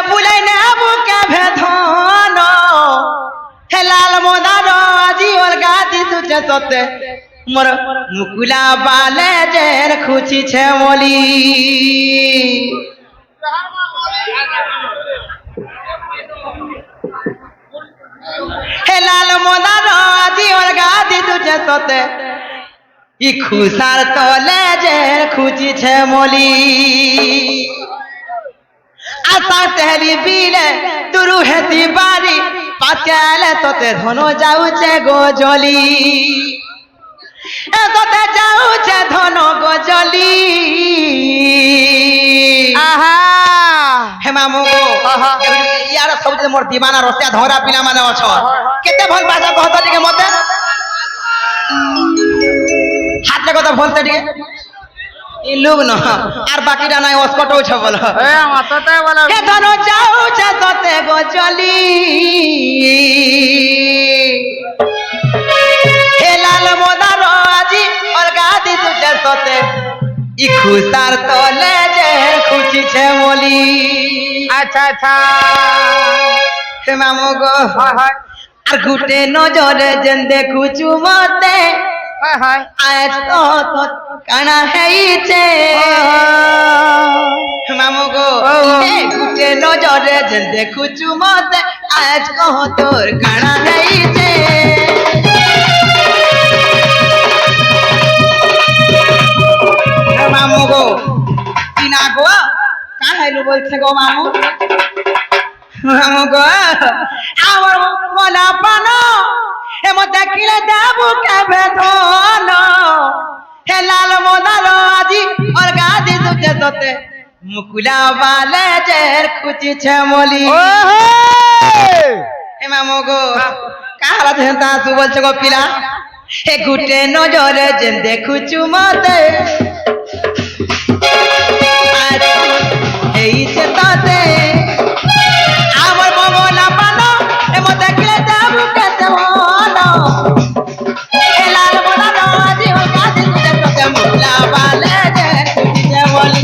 বুলাই নেবু কেভে ধন হে লাল মদার আজি অলগা দিতুছে সতে মোর মুকুলা বালে জের খুঁচিছে মলি হে লাল মদার আজি অলগা দিতুছে সতে ই খুসার তলে জের খুঁচিছে মলি আশা তেহলি বিলে তুরু হেতি বাড়ি পাচালে তোতে ধন যাউছে গজলি তোতে যাউছে ধন গজলি আহা হে মামু ইয়ার সবুজ মোর দিবানা রসিয়া ধরা পিলা মানে অছ কেতে ভাল বাজা কহত টিকে মতে হাতে কথা বলতে টিকে ইলুগ ন আর বাকিটা নাই অস্কট হইছে বল এ মাততে বলে হে ধন যাউছে তোতে গজলি হে লাল মদার আজি অলগা দিতুছে তোতে ই খুসার তলে যে খুঁচিছে মলি আচ্ছা আচ্ছা হে মামু গো হয় হয় আর গুটে নজরে যেন দেখুছু মতে হয় হয় আজ তো কানা হেইছে মামু গো হে গুটে নজরে যেন দেখুছু মতে আজ কহ তোর কানা হেইছে মামু গো কিনা গো কাহাইলু বলছে গো মামু মামু গো আমার মনা পানো হে মতে কিলে দেবু কেবে ধন হে লাল মদার আজি অলগা দিতুছে তোতে মুকুলা বালে জের খুঁচিছে মলি হে মামু গো কাহারা যেন্তা তু বলছে গো পিলা হে গুটে নজরে যেন দেখুছু মতে এইছে তাতে আমার মঙ্গলা পানো এ মতে কিলে যাবু কেতে হলো এ লাল মোলা রাজি ও কাজি তুজে তোতে মুলা বালে যে খুঁজিছে বলি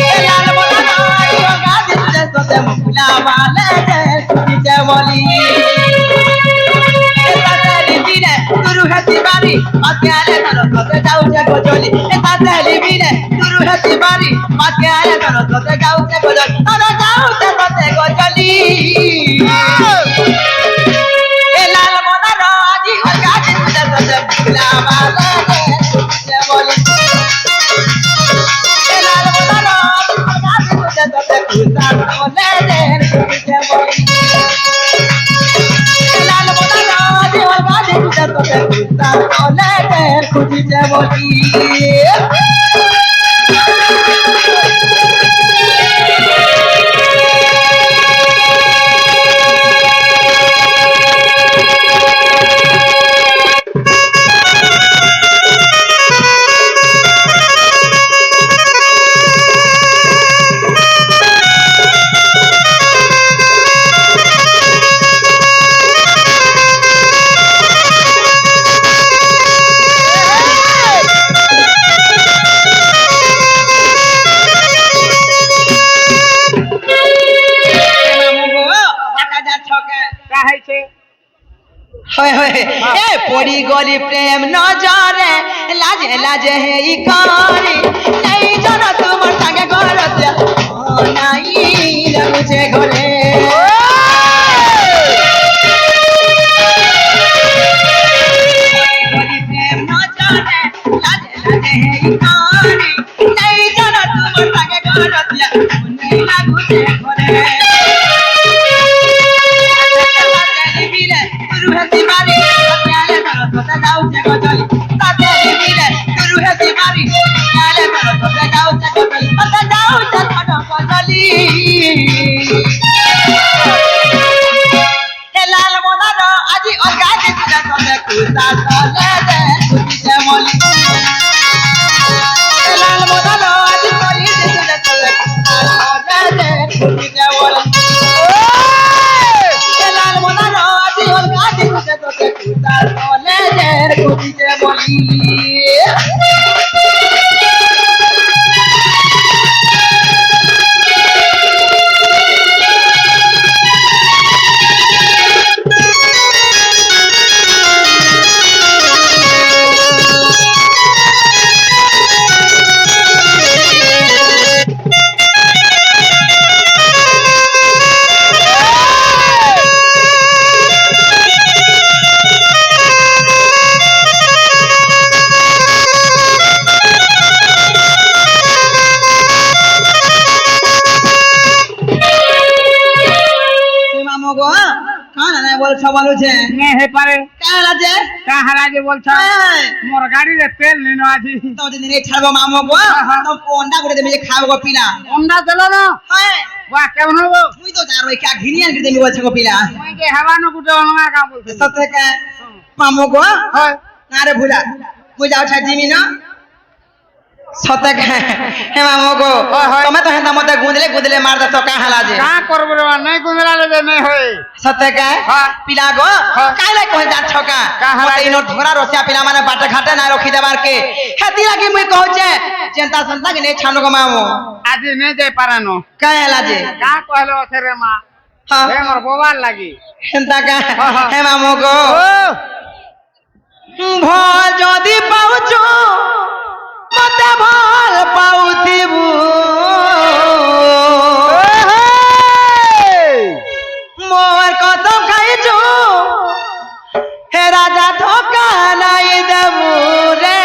এ লাল মোলা রাজি ও কাজি তুজে তোতে মুলা বালে যে খুঁজিছে বলি এ তাতে বিনে তুরু হেতি বাড়ি পাতিয়ালে ধরো তোতে যাউছে গজলি এ তাতে বিনে তুরু হেতি বাড়ি পাতিয়ালে ধরো তোতে যাউছে গজলি ধরো যাউছে তোতে গজলি এ লাল মোনা রাজি ও কাজি তুজে তোতে মুলা বালে যে বলি এ লাল মোনা রাজি ও কাজি তুজে তোতে খুসার তলে যে খুঁজিছে বলি লাল মোনা রাজি ও কাজি তুজে তোতে খুসার তলে যে খুঁজিছে বলি এ পড়ি গলি প্রেম নজরে লাজে লাজে হে ই করি নাই জন তোমার সঙ্গে ঘরতে নাই লাগুছে ঘরে গলি প্রেম নজরে লাজে লাজে হে ই করি নাই জন তোমার সঙ্গে ঘরতে নাই লাগুছে ঘরে তুরুহেতি বাড়ি পাতিয়ালে ধরো তোতে যাউছে গজলি তাতে বিলে তুরুহেতি বাড়ি পাতিয়ালে ধরো তোতে যাউছে গজলি তোতে যাউছে বলছ বলুছে নে হে পারে কাহলা যে কাহারা যে বলছ মোর গাড়িরে তেল নিনো আজি তো যদি রে ছাড়বো মামু গো তো অন্ডা করে দেবে যে খাও গো পিলা অন্ডা দিল না হ্যাঁ বাহ কেমন হবো তুই তো জানো কা ঘিনিয়া করে দেবে বলছে গো পিলা মই কে হাওয়ানো গুটে অনগা কা বলছে সত্যি কা মামু গো হয় না রে ভুলা মুই যাও ছা জিমি না সত্যি কা হে মামু গো তুমি তো হেন্দা মতে গুঁদলে মার দছ কাহলা যে কা করব রে নাই গুমেলালে যে নাই হয় সত্যি কা পিলা গো কাইলে কহে যাচ্ছ কা মতে ইনো ধরা রসিয়া পিলা মানে বাটে ঘাটে না রখি দেবার কে হেতি লাগি মুই কহছে চিন্তা সন্তা কে নে ছানো গো মামু আজি নে যাই পারানো কাহলা যে কা কহলো আছে রে মা হ্যাঁ হে মোর বোবার লাগি হেন্তা কা হে মামু গো ও ভল যদি পাউছ মতে ভাল পাউতিবু মোর কত খাইছু হে রাজা ধোকা নাই দেবু রে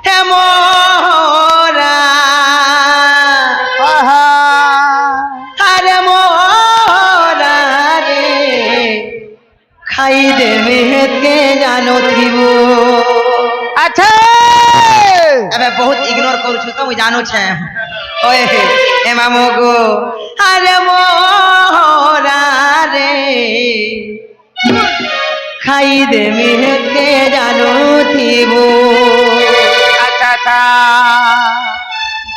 হে মোরা আরে মোরা রে খাই দেবে হেতে জানো থিবু আচ্ছা এবে বহুত ইগনোর করছু তো মুই জানো ছে ওয়ে এ মামু গো আরে মোরা রে খাই দেবে হেতে জানো থিবু আচ্ছা আচ্ছা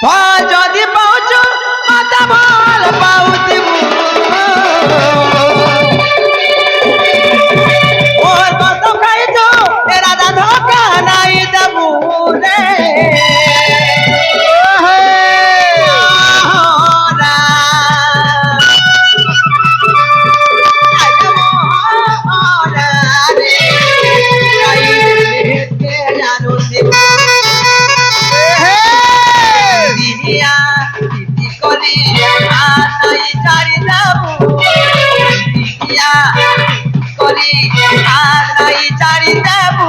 ভাল যদি পাউছ মাতা ভাল পাউতিবু ওর কত খাইছো এ রাজা ধোকা নাই দেবু রে মোরা। আরে মোরা রে, খাই দেবে জানো দেবু। দিয়া দিদি করি আনাই চারি দেবু দিয়া করি আনাই চারি দেবু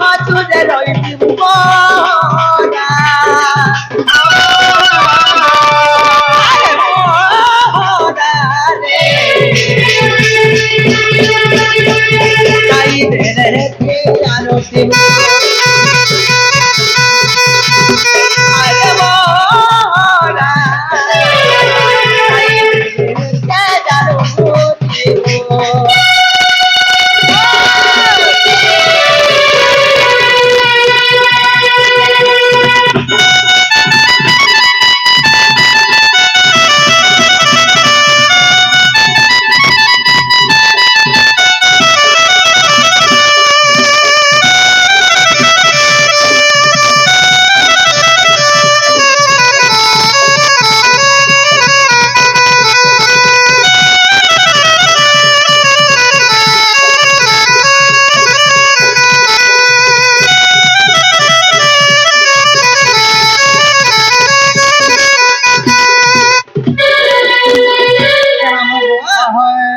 আচুরে রইবি মোরা আরে মোরা রে খাই দে রে জানো দেবু আরে মোরা খাই দে জানো দেবু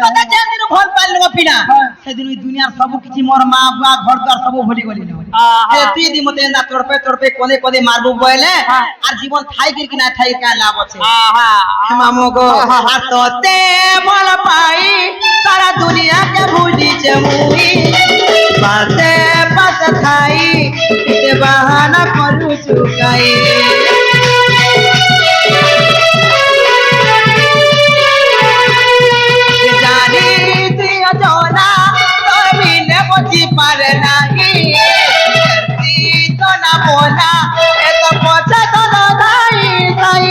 তোতে যেদিন ভল পাইল গো পিনা সেদিন ওই দুনিয়ার সব কিছু মোর মা বা ঘর দ্বার সব ভুলি গলি না তুই দি মতে না তড়পে তড়পে কোনে কোনে মারবো বলে আর জীবন থাই কি না থাই কা লাভ আছে মামু গো আর তোতে ভল পাই সারা দুনিয়া কে ভুলিছে মুই পাশে পাশে খাই তে বাহানা করু চুকাই জানি তুই অজনা তুমি নে বুঝি পারে নাহি তো না বোনা এত পচা তো নাই তাই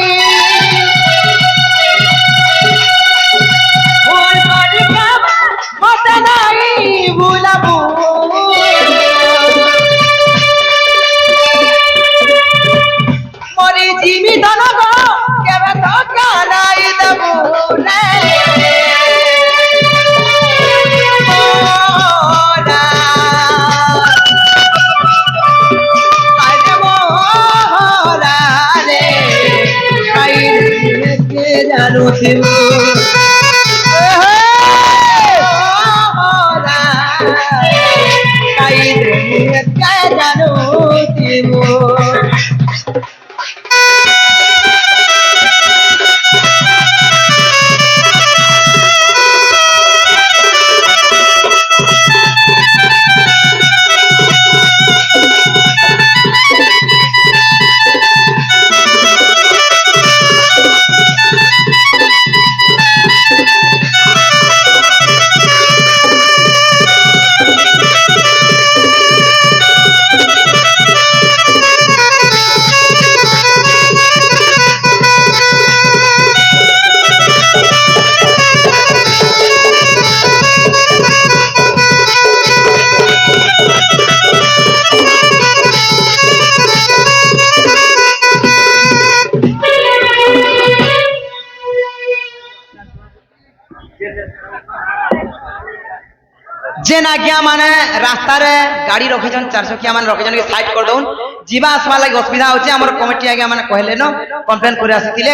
ভুল করি কাবা মতে নাই ভুলাবু মরি জিমি ধন গো কেবে ধোকা নাই দেবু রে মোরা। আরে মোরা রে, খাই কে জানো থিবু মোরা, খাই কে জানো থিবু যে আজ্ঞা মানে রাস্তারে গাড়ি রখিছন 4 চকিয়া মানে রখিছন কি সাইড করে দউন ଯିବା আসবা লাগি অসুবিধা হচ্ছে আমার কমিটি আগে মানে কহিলেন কমপ্লেন করে আসিଥିଲେ